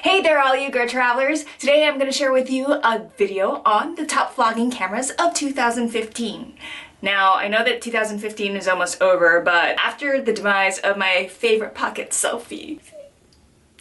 Hey there all you GRRR Travelers! Today I'm going to share with you a video on the top vlogging cameras of 2015. Now, I know that 2015 is almost over, but after the demise of my favorite pocket selfie,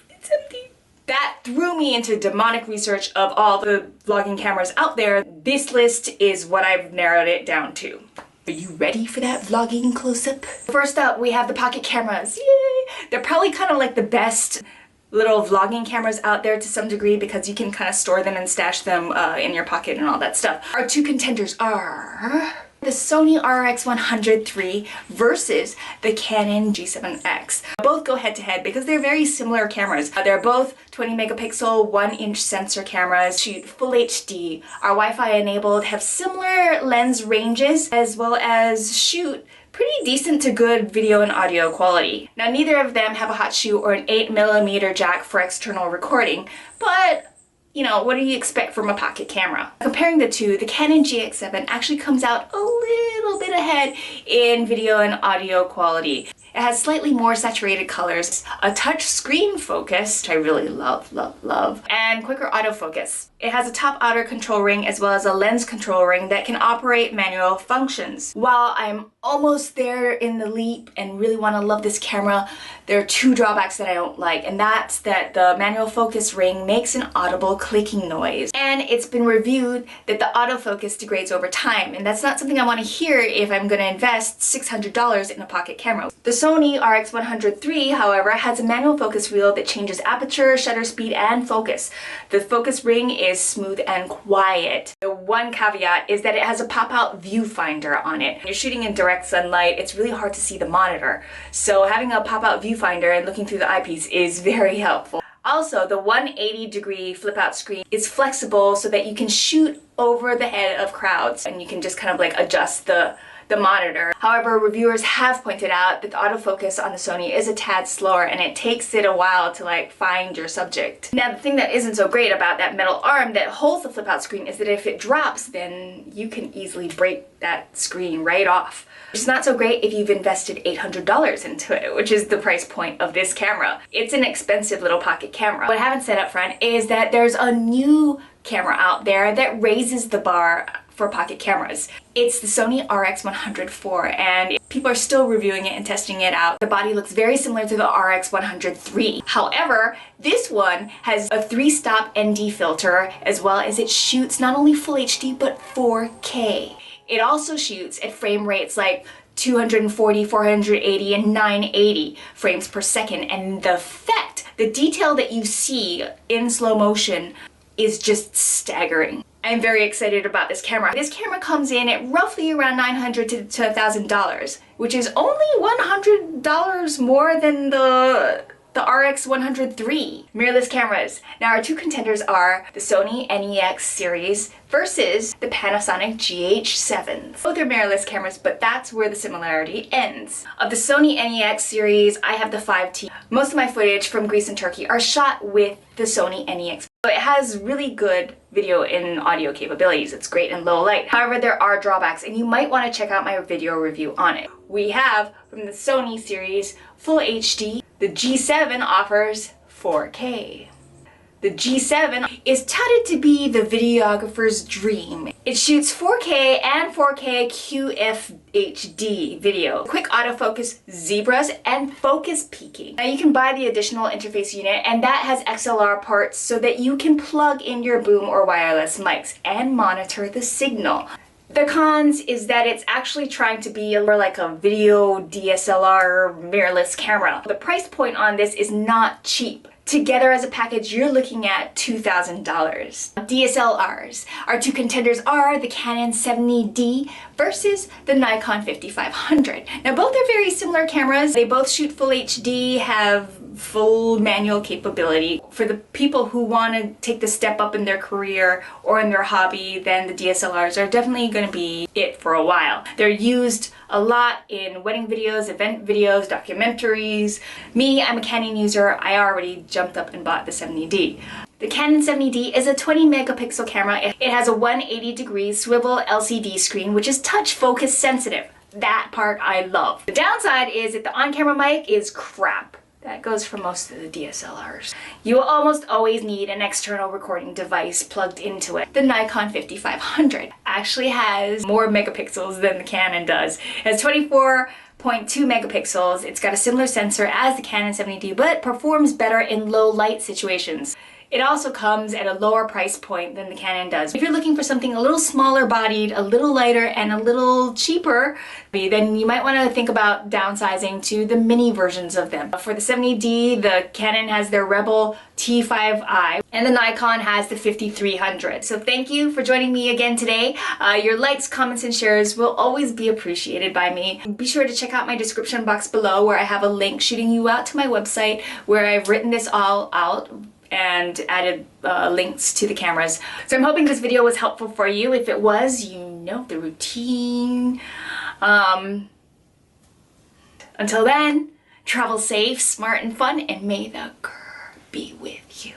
it's empty. That threw me into demonic research of all the vlogging cameras out there. This list is what I've narrowed it down to. Are you ready for that vlogging close-up? First up, we have the pocket cameras. Yay! They're probably kind of like the best little vlogging cameras out there to some degree because you can kind of store them and stash them in your pocket and all that stuff. Our two contenders are the Sony RX100 III versus the Canon G7X. Both go head-to-head because they're very similar cameras. They're both 20 megapixel, 1-inch sensor cameras, shoot full HD, are Wi-Fi enabled, have similar lens ranges, as well as shoot pretty decent to good video and audio quality. Now, neither of them have a hot shoe or an 8mm jack for external recording, but you know, what do you expect from a pocket camera? Comparing the two, the Canon GX7 actually comes out a little bit ahead in video and audio quality. It has slightly more saturated colors, a touch screen focus, which I really love, and quicker autofocus. It has a top outer control ring as well as a lens control ring that can operate manual functions. While I'm almost there in the leap and really want to love this camera, there are two drawbacks that I don't like, and that's that the manual focus ring makes an audible clicking noise. And it's been reviewed that the autofocus degrades over time, and that's not something I want to hear if I'm going to invest $600 in a pocket camera. The Sony RX100 III, however, has a manual focus wheel that changes aperture, shutter speed, and focus. The focus ring is smooth and quiet. The one caveat is that it has a pop-out viewfinder on it. When you're shooting in direct sunlight, it's really hard to see the monitor. So having a pop-out viewfinder and looking through the eyepiece is very helpful. Also, the 180-degree flip-out screen is flexible so that you can shoot over the head of crowds and you can just kind of like adjust the monitor. However, reviewers have pointed out that the autofocus on the Sony is a tad slower and it takes it a while to like find your subject. Now, the thing that isn't so great about that metal arm that holds the flip-out screen is that if it drops, then you can easily break that screen right off. It's not so great if you've invested $800 into it, which is the price point of this camera. It's an expensive little pocket camera. What I haven't said up front is that there's a new camera out there that raises the bar for pocket cameras. It's the Sony RX100 IV, and people are still reviewing it and testing it out. The body looks very similar to the RX100 III. However, this one has a 3-stop ND filter, as well as it shoots not only full HD but 4K. It also shoots at frame rates like 240, 480, and 980 frames per second, and the effect, the detail that you see in slow motion is just staggering. I'm very excited about this camera. This camera comes in at roughly around $900 to $1,000, which is only $100 more than the RX100 III. Mirrorless cameras. Now, our two contenders are the Sony NEX series versus the Panasonic GH7s. Both are mirrorless cameras, but that's where the similarity ends. Of the Sony NEX series, I have the 5T. Most of my footage from Greece and Turkey are shot with the Sony NEX. So it has really good video and audio capabilities. It's great in low light. However, there are drawbacks, and you might want to check out my video review on it. We have, from the Sony series, full HD. The G7 offers 4K. The G7 is touted to be the videographer's dream. It shoots 4K and 4K QFHD video, quick autofocus, zebras, and focus peaking. Now, you can buy the additional interface unit, and that has XLR ports so that you can plug in your boom or wireless mics and monitor the signal. The cons is that it's actually trying to be more like a video DSLR mirrorless camera. The price point on this is not cheap. Together as a package, you're looking at $2,000. DSLRs. Our two contenders are the Canon 70D versus the Nikon 5500. Now, both are very similar cameras. They both shoot full HD, have full manual capability. For the people who want to take the step up in their career or in their hobby, then the DSLRs are definitely going to be it for a while. They're used a lot in wedding videos, event videos, documentaries. Me, I'm a Canon user. I already jumped up and bought the 70D. The Canon 70D is a 20 megapixel camera. It has a 180-degree swivel LCD screen, which is touch focus sensitive. That part I love. The downside is that the on-camera mic is crap. That goes for most of the DSLRs. You will almost always need an external recording device plugged into it. The Nikon 5500 actually has more megapixels than the Canon does. It has 24.2 megapixels. It's got a similar sensor as the Canon 70D, but performs better in low light situations. It also comes at a lower price point than the Canon does. If you're looking for something a little smaller bodied, a little lighter, and a little cheaper, then you might want to think about downsizing to the mini versions of them. For the 70D, the Canon has their Rebel T5i, and the Nikon has the 5300. So thank you for joining me again today. Your likes, comments, and shares will always be appreciated by me. Be sure to check out my description box below where I have a link shooting you out to my website where I've written this all out and added links to the cameras. So I'm hoping this video was helpful for you. If it was, you know the routine. Until then, travel safe, smart, and fun, and may the GRRR be with you.